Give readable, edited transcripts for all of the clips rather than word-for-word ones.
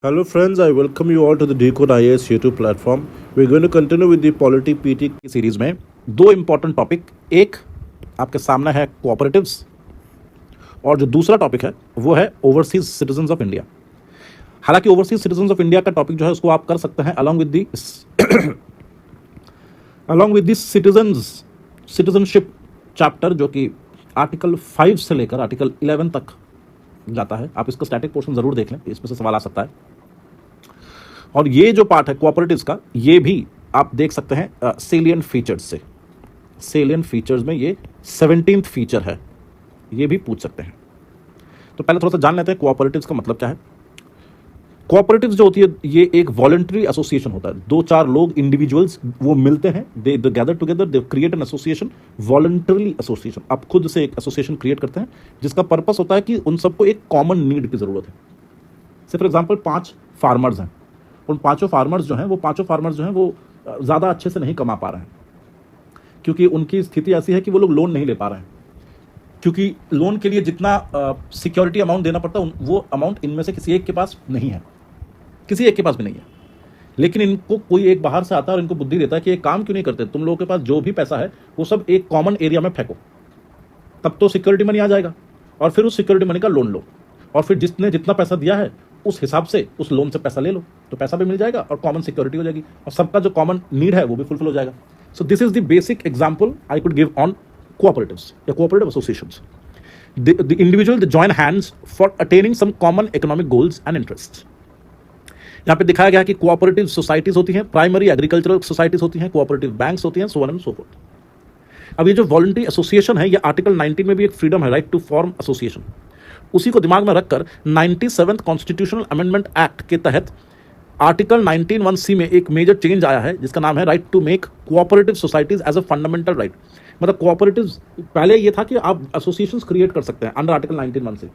Hello friends, I welcome you all to the Decode IAS YouTube platform. We're going to continue with the Polity PT की series में दो important topic, एक आपके सामने है cooperatives और जो दूसरा टॉपिक है वो है ओवरसीज सिटीजन्स ऑफ इंडिया। हालांकि ओवरसीज सिटीजन्स ऑफ इंडिया का टॉपिक जो है उसको आप कर सकते हैं along with this citizenship chapter, जो कि आर्टिकल 5 से लेकर आर्टिकल 11 तक जाता है। आप इसका स्टैटिक पोर्शन जरूर देख लें, इसमें से सवाल आ सकता है। और ये जो पार्ट है कोऑपरेटिव्स का, ये भी आप देख सकते हैं सेलिएंट फीचर्स से। सेलिएंट फीचर्स में ये 17th फीचर है, ये भी पूछ सकते हैं। तो पहले थोड़ा सा जान लेते हैं कोऑपरेटिव्स का मतलब क्या है। कोऑपरेटिव्स जो होती है ये एक वॉलंटरी एसोसिएशन होता है। दो चार लोग, इंडिविजुअल्स, वो मिलते हैं, they gather together, they create an association, voluntarily association. आप खुद से एक एसोसिएशन क्रिएट करते हैं जिसका पर्पस होता है कि उन सबको एक कॉमन नीड की जरूरत है। से फॉर एग्जाम्पल 5 फार्मर्स हैं, उन पांचों फार्मर्स जो हैं वो ज़्यादा अच्छे से नहीं कमा पा रहे हैं, क्योंकि उनकी स्थिति ऐसी है कि वो लोग लोन नहीं ले पा रहे हैं, क्योंकि लोन के लिए जितना सिक्योरिटी अमाउंट देना पड़ता है वो अमाउंट इनमें से किसी एक के पास नहीं है, किसी एक के पास भी नहीं है। लेकिन इनको कोई एक बाहर से आता है और इनको बुद्धि देता है कि एक काम क्यों नहीं करते, तुम लोगों के पास जो भी पैसा है वो सब एक कॉमन एरिया में फेंको, तब तो सिक्योरिटी मनी आ जाएगा, और फिर उस सिक्योरिटी मनी का लोन लो, और फिर जिसने जितना पैसा दिया है उस हिसाब से उस लोन से पैसा ले लो, तो पैसा भी मिल जाएगा और कॉमन सिक्योरिटी हो जाएगी, और सबका जो कॉमन नीड है वो भी फुलफिल हो जाएगा। So this is the basic example I could give on cooperatives या cooperative associations. The individual join hands for attaining some common economic goals and interests. यहाँ पे दिखाया गया कि कोऑपरेटिव सोसाइटीज होती हैं, प्राइमरी एग्रीकल्चरल सोसाइटीज होती हैं, कोऑपरेटिव बैंक्स होती हैं, so on and so fourth. अब ये जो वॉलंटरी एसोसिएशन है, ये आर्टिकल 19 में भी एक फ्रीडम है, राइट टू फॉर्म एसोसिएशन। उसी को दिमाग में रखकर 97th कॉन्स्टिट्यूशनल अमेंडमेंट एक्ट के तहत आर्टिकल 19(1)(c) में एक मेजर चेंज आया है जिसका नाम है right to make cooperative societies as a fundamental right. मतलब कोऑपरेटिव्स, पहले ये था कि आप एसोसिएशंस क्रिएट कर सकते हैं अंडर आर्टिकल 19(1) से,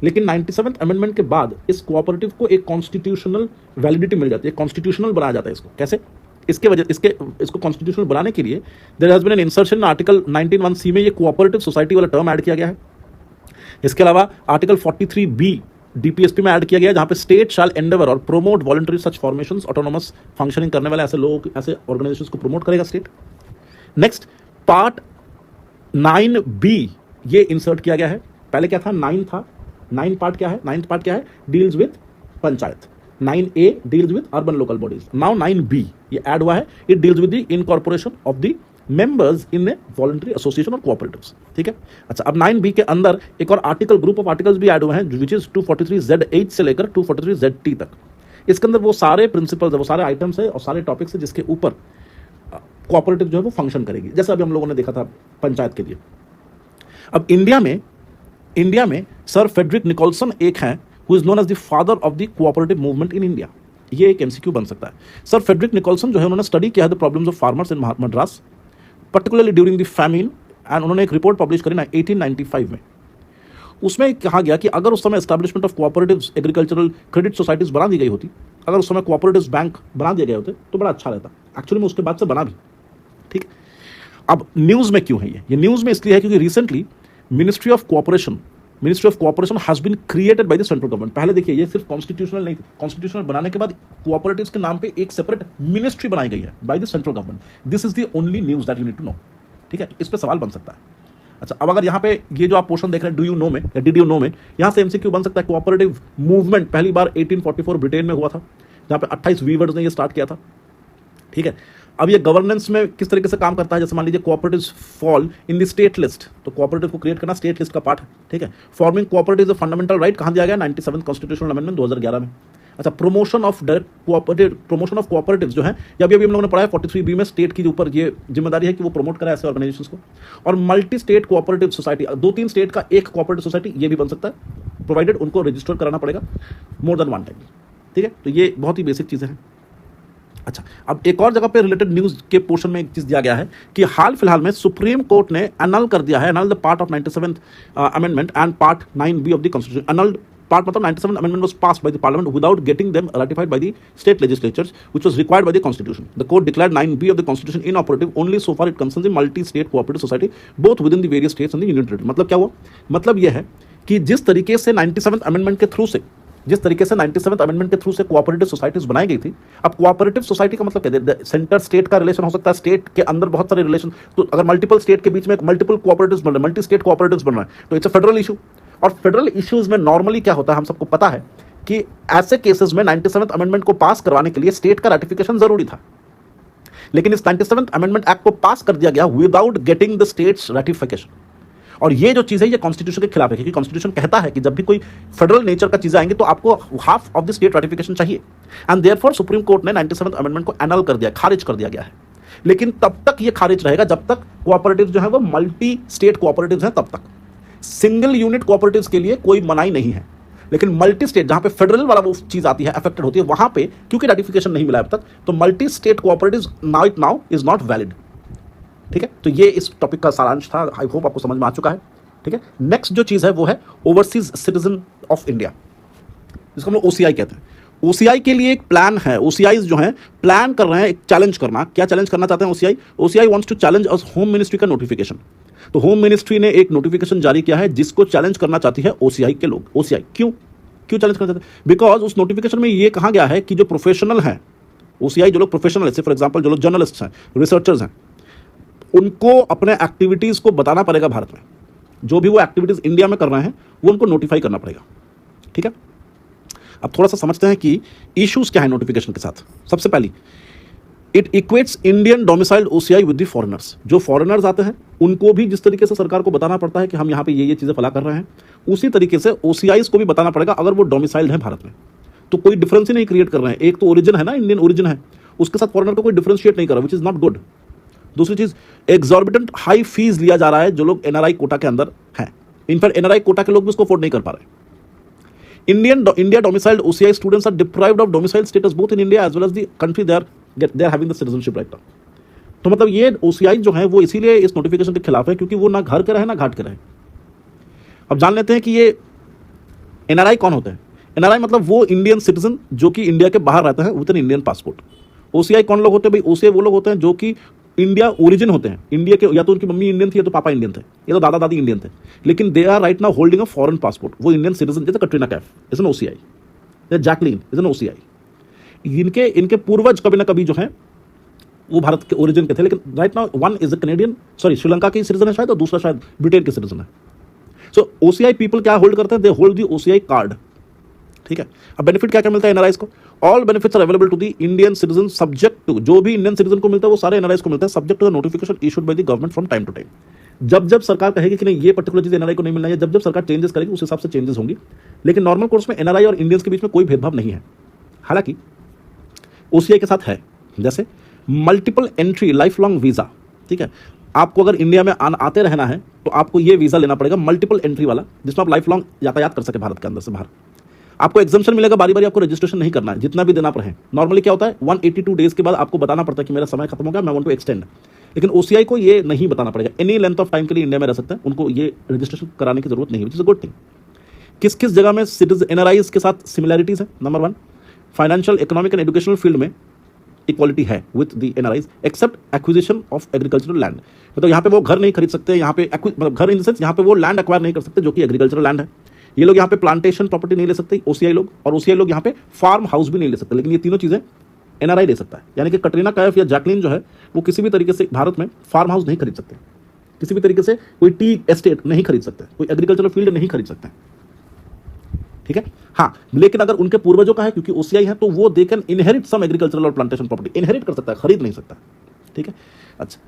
लेकिन 97th अमेंडमेंट के बाद इस कोऑपरेटिव को एक कॉन्स्टिट्यूशनल वैलिडिटी मिल जाती है, कॉन्स्टिट्यूशनल बनाया जाता है इसको। कैसे? इसको कॉन्स्टिट्यूशनल बनाने के लिए there has been an insertion in article 19(1)(c) में ये कोऑपरेटिव सोसाइटी वाला टर्म ऐड किया गया है। इसके अलावा आर्टिकल 43B डीपीएसपी में ऐड किया गया, जहां पे स्टेट शैल एंडेवर और प्रोमोट वॉलंटरी सच फॉर्मेशंस, ऑटोनोमस फंक्शनिंग करने वाले ऐसे लोग, ऐसे ऑर्गेनाइजेशंस को प्रमोट करेगा स्टेट। नेक्स्ट पार्ट 9B ये इंसर्ट किया गया है। पहले क्या था? 9 था। 9 पार्ट क्या है? 9th पार्ट क्या है? Deals with panchayat. 9A deals with urban local bodies. Now 9B ये ऐड हुआ है, it deals with the incorporation of the members in A voluntary association और कोऑपरेटिव्स। ठीक है। अच्छा, अब 9B के अंदर एक और आर्टिकल, ग्रुप ऑफ आर्टिकल्स भी ऐड हुए हैं, विच इज 243Z(H) से लेकर 243Z(T) तक। इसके अंदर वो सारे प्रिंसिपल्स है, वो सारे आइटम्स है और सारे टॉपिक्स है जिसके ऊपर कोऑपरेटिव जो है वो फंक्शन करेगी, जैसे अभी हम लोगों ने देखा था पंचायत के लिए। अब इंडिया में सर फ्रेडरिक निकोलसन एक हैं, who is known as the father of the cooperative movement in India. ये एक एमसीक्यू बन सकता है। सर फ्रेडरिक निकोलसन जो है उन्होंने स्टडी किया है the problems of farmers in Madras, particularly during the famine, and उन्होंने एक रिपोर्ट पब्लिश करी 1895 में। उसमें कहा गया कि अगर उस समय establishment of cooperatives agricultural credit societies बना दी गई होती, अगर उस समय कोऑपरेटिव्स बैंक बना दिए गए होते तो बड़ा अच्छा रहता। एक्चुअली में उसके बाद से बना भी। ठीक। अब न्यूज़ में क्यों है ये न्यूज़ में इसलिए है क्योंकि recently ministry of cooperation has been created by the central government. पहले देखिए ये सिर्फ कॉन्स्टिट्यूशनल नहीं थी, कॉन्स्टिट्यूशनल बनाने के बाद कोऑपरेटिव्स के नाम पे एक सेपरेट मिनिस्ट्री बनाई गई है by the central government. This is the only news that you need to know. ठीक है, इस पे सवाल बन सकता है। अच्छा, अब अगर यहाँ पे ये जो आप पोर्शन देख रहे हैं डू यू नो में या डिड यू नो में, यहाँ से एमसीक्यू बन सकता है। कोऑपरेटिव मूवमेंट पहली बार 1844 ब्रिटेन में हुआ था, जहाँ पे 28 वीवर्स ने ये स्टार्ट किया था। ठीक है। अब ये गवर्नेंस में किस तरीके से काम करता है, जैसे मान लीजिए cooperatives fall in the state list, तो कोऑपरेटिव को क्रिएट करना स्टेट लिस्ट का पार्ट है। ठीक है। फॉर्मिंग कोऑपरेटिव फंडामेंटल राइट कहाँ दिया गया? 97th कॉन्स्टिट्यूशनल अमेंडमेंट 2011 में। अच्छा, प्रमोशन ऑफ कोऑपरेटिव्स जो है, या अभी हम लोगों ने पढ़ा है 43B में, स्टेट की ऊपर ये जिम्मेदारी है कि वो प्रमोट करे ऐसे ऑर्गेनाइजेशंस को। और multi state cooperative society, 2-3 state का एक कोऑपरेटिव सोसाइटी, ये भी बन सकता है, प्रोवाइडेड उनको रजिस्टर कराना पड़ेगा मोर देन 1 टाइम। ठीक है, तो ये बहुत ही बेसिक चीज़ें हैं। अच्छा, अब एक और जगह पे रिलेटेड न्यूज के पोर्शन में एक चीज दिया गया है कि हाल फिलहाल में सुप्रीम कोर्ट ने अनल कर दिया है, अनल the part of 97th amendment and part 9B of the constitution. अनल्ड part मतलब 97th amendment was passed by the parliament without getting them ratified by the state legislatures, which was required by the constitution. The court declared 9B of the constitution inoperative only so far it concerns the multi-state cooperative society both within the various states and the union territory. मतलब क्या हुआ? मतलब यह है कि जिस तरीके से 97th amendment के थ्रू से जिस तरीके से 97th अमेंडमेंट के थ्रू से कोऑपरेटिव सोसाइटीज बनाई गई थी, अब कोऑपरेटिव सोसाइटी का मतलब क्या है? सेंटर स्टेट का रिलेशन हो सकता है, स्टेट के अंदर बहुत सारे रिलेशन, तो अगर मल्टीपल स्टेट के बीच में मल्टीपल कोऑपरेटिव्स बन रहे हैं, मल्टी स्टेट कोऑपरेटिव्स बन रहे हैं, तो इट्स अ फेडरल इशू। और फेडरल इश्यूज में नॉर्मली क्या होता है, हम सबको पता है कि ऐसे केसेस में 97th अमेंडमेंट को पास करवाने के लिए स्टेट का रैटिफिकेशन जरूरी था, लेकिन इस 97th अमेंडमेंट एक्ट को पास कर दिया गया without getting the states ratification. और ये जो चीज़ है ये कॉन्स्टिट्यूशन के खिलाफ है, क्योंकि कॉन्स्टिट्यूशन कहता है कि जब भी कोई फेडरल नेचर का चीज़ आएंगे तो आपको half of the state ratification चाहिए। एंड देयरफॉर सुप्रीम कोर्ट ने 97th अमेंडमेंट को एनल कर दिया, खारिज कर दिया गया है। लेकिन तब तक ये खारिज रहेगा जब तक कोऑपरेटिव जो है वो मल्टी स्टेट कोऑपरेटिव्स हैं, तब तक। सिंगल यूनिट कोऑपरेटिव्स के लिए कोई मनाही नहीं है, लेकिन मल्टी स्टेट जहां पे फेडरल वाला वो चीज आती है, अफेक्टेड होती है, वहां पे क्योंकि रैटिफिकेशन नहीं मिला अब तक, तो multi state cooperatives now is not valid. ठीक है, तो ये इस टॉपिक का सारांश था। आई होप आपको समझ में आ चुका है। ठीक है, नेक्स्ट जो चीज है वो है ओवरसीज सिटीजन ऑफ इंडिया, जिसको हम लोग ओसीआई कहते हैं। ओसीआई के लिए एक प्लान है, ओसीआई जो है प्लान कर रहे हैं एक चैलेंज करना। क्या चैलेंज करना चाहते हैं OCI? OCI wants to challenge us home ministry का नोटिफिकेशन। तो होम मिनिस्ट्री ने एक नोटिफिकेशन जारी किया है जिसको चैलेंज करना चाहती है ओसीआई के लोग। ओसीआई क्यों चैलेंज करना चाहते हैं? बिकॉज उस नोटिफिकेशन में ये कहा गया है कि जो प्रोफेशनल हैं, ओसीआई जो लोग प्रोफेशनल है, फॉर एग्जाम्पल जो लोग जर्नलिस्ट हैं, रिसर्चर्स हैं, उनको अपने एक्टिविटीज को बताना पड़ेगा भारत में। जो भी वो एक्टिविटीज इंडिया में कर रहे हैं वो उनको नोटिफाई करना पड़ेगा। ठीक है, अब थोड़ा सा समझते हैं कि इश्यूज क्या है नोटिफिकेशन के साथ। सबसे पहली, it equates Indian domiciled OCI with the foreigners. जो फॉरेनर्स आते हैं उनको भी जिस तरीके से सरकार को बताना पड़ता है कि हम यहाँ पे ये चीजें फला कर रहे हैं, उसी तरीके से ओसीआईज को भी बताना पड़ेगा अगर वो डोमिसाइल्ड है भारत में। तो कोई डिफरेंस ही नहीं क्रिएट कर रहे हैं। एक तो ओरिजिन है ना, इंडियन ओरिजिन है, उसके साथ फॉरेनर को कोई डिफरेंशिएट नहीं कर रहा, विच इज नॉट गुड। दूसरी चीज, एग्जॉर्बिटेंट हाई फीस लिया जा रहा है जो लोग एनआरआई कोटा के अंदर हैं। इनफैक्ट एनआरआई कोटा के लोग भी उसको अफोर्ड नहीं कर पा रहे। India domiciled OCI students are deprived of domicile status both in India as well as the country they are having the citizenship right now. तो मतलब ये OCI जो है वो इसीलिए इस नोटिफिकेशन के खिलाफ है क्योंकि वो ना घर के रहे ना घाट के रहे। अब जान लेते हैं कि ये एनआरआई कौन होते हैं। एनआरआई मतलब वो इंडियन सिटीजन जो कि इंडिया के बाहर रहते हैं with an Indian passport. OCI कौन लोग होते हैं भाई? ओसीआई वो लोग होते हैं जो कि इंडिया ओरिजिन होते हैं, इंडिया के, या तो उनकी मम्मी इंडियन थी या तो पापा इंडियन थे या तो दादा दादी इंडियन थे, लेकिन they are right now holding a foreign passport. वो इंडियन सिटीजन, जैसे Katrina Kaif is an OCI, Jacqueline is an OCI. इनके पूर्वज कभी ना कभी जो है वो भारत के ओरिजिन के थे, लेकिन right now one is a Canadian, sorry Sri Lanka की सिटीजन है शायद, और दूसरा शायद ब्रिटेन के सिटीजन है। सो ओसीआई पीपल क्या होल्ड करते हैं? They hold the OCI card. ठीक है, अब बेनिफिट क्या क्या मिलता है एनआरआईज को? All benefits are available to the Indian citizen subject to, जो भी इंडियन सिटीजन को मिलता है वो सारे एनआरआईज को मिलता है, subject to the notification issued by the government from time to time. जब सरकार कहेगी कि नहीं ये पर्टिकुलर चीज एनआरआई को नहीं मिलना है, जब सरकार चेंजेस करेगी उस हिसाब से चेंजेस होंगी। लेकिन नॉर्मल कोर्स में एनआरआई और इंडियंस के बीच में कोई भेदभाव नहीं है। हालांकि ओसीआई के साथ है, जैसे multiple entry life long visa. ठीक है, आपको अगर इंडिया में आते रहना है तो आपको ये वीजा लेना पड़ेगा, मल्टीपल एंट्री वाला, जिसमें आप लाइफ लॉन्ग यातायात कर सके भारत के अंदर से बाहर। आपको एग्जाम्पशन मिलेगा, बारी बारी आपको रजिस्ट्रेशन नहीं करना है, जितना भी दिन आप रहें। नॉर्मली क्या होता है 182 डेज के बाद आपको बताना पड़ता है कि मेरा समय खत्म हो गया, मैं वांट टू एक्सटेंड। लेकिन ओसीआई को ये नहीं बताना पड़ेगा, एनी लेंथ ऑफ टाइम के लिए इंडिया में रह सकते हैं, उनको ये रजिस्ट्रेशन कराने की जरूरत नहीं है, which is a good thing. किस किस जगह में सिटीजन एनआरआईज के साथ सिमिलैरिटीज है? Number 1, financial, economic and educational field में इक्वालिटी है with the NRIs except acquisition of agricultural land. मतलब यहाँ पे वो घर नहीं खरीद सकते, यहाँ पे मतलब घर इन द सेंस यहाँ पे वो लैंड एक्वायर नहीं कर सकते जो कि एग्रीकल्चरल लैंड है। ये लोग यहाँ पे प्लांटेशन प्रॉपर्टी नहीं ले सकते ओसीआई लोग, और ओसीआई लोग यहाँ पे फार्म हाउस भी नहीं ले सकते, लेकिन ये तीनों चीजें एनआरआई ले सकता है। यानी कि कटरीना कैफ या जैकलीन जो है वो किसी भी तरीके से भारत में फार्म हाउस नहीं खरीद सकते, किसी भी तरीके से कोई टी एस्टेट नहीं खरीद सकते, कोई एग्रीकल्चरल फील्ड नहीं खरीद सकते। ठीक है, हाँ, लेकिन अगर उनके पूर्वजों का है, क्योंकि ओसीआई है, तो वो they can inherit some agricultural और प्लांटेशन प्रॉपर्टी, इनहेरिट कर सकता है, खरीद नहीं सकता। ठीक है, अच्छा,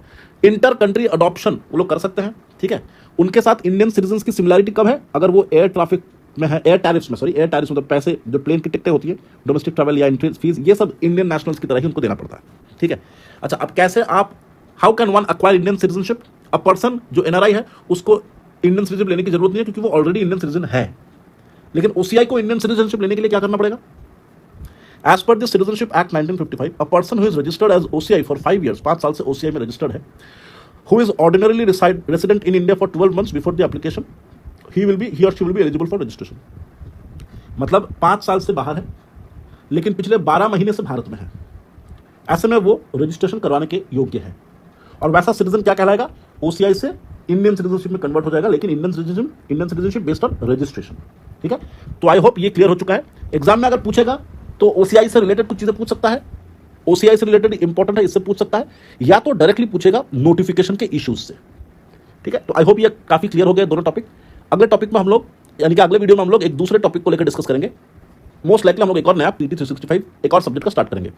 इंटर कंट्री अडॉप्शन वो लोग कर सकते हैं। ठीक है, उनके साथ इंडियन सिटीजन्स की सिमिलरिटी कब है? अगर वो एयर ट्रैफिक में है, एयर टैरिफ्स में, सॉरी एयर टैरिफ्स मतलब पैसे जो प्लेन की टिकटें होती है, डोमेस्टिक ट्रैवल या एंट्री फीस, ये सब इंडियन नेशनल्स की तरह ही उनको देना पड़ता है। ठीक है, अच्छा, अब कैसे आप, how can one acquire Indian citizenship? A person जो एनआरआई है उसको इंडियन सिटीजनशिप लेने की जरूरत नहीं है क्योंकि वो ऑलरेडी इंडियन सिटीजन है। लेकिन ओसीआई को इंडियन सिटीजनशिप लेने के लिए क्या करना पड़ेगा? As per the citizenship act 1955, a person who is registered as OCI for 5 years, 5 साल से ओसीआई में रजिस्टर्ड है, who is ordinarily resident in India for 12 months before the application, he or she will be eligible for registration. मतलब 5 साल से बाहर है लेकिन पिछले 12 महीने से भारत में है, ऐसे में वो रजिस्ट्रेशन करवाने के योग्य है। और वैसा सिटीजन क्या कहलाएगा? ओसीआई से इंडियन सिटीजनशिप में कन्वर्ट हो जाएगा, लेकिन Indian citizenship based on registration. ठीक है, तो आई होप ये क्लियर हो चुका है। एग्जाम में अगर पूछेगा तो ओसीआई से रिलेटेड कुछ चीजें पूछ सकता है, ओसीआई से रिलेटेड इंपॉर्टेंट है इससे पूछ सकता है, या तो डायरेक्टली पूछेगा नोटिफिकेशन के इश्यूज से। ठीक है, तो आई होप ये काफी क्लियर हो गया दोनों टॉपिक। अगले टॉपिक में हम लोग, यानी कि अगले वीडियो में हम लोग एक दूसरे टॉपिक को लेकर डिस्कस करेंगे। मोस्ट लाइकली हम लोग एक और नया PT 365 एक और सब्जेक्ट का स्टार्ट करेंगे।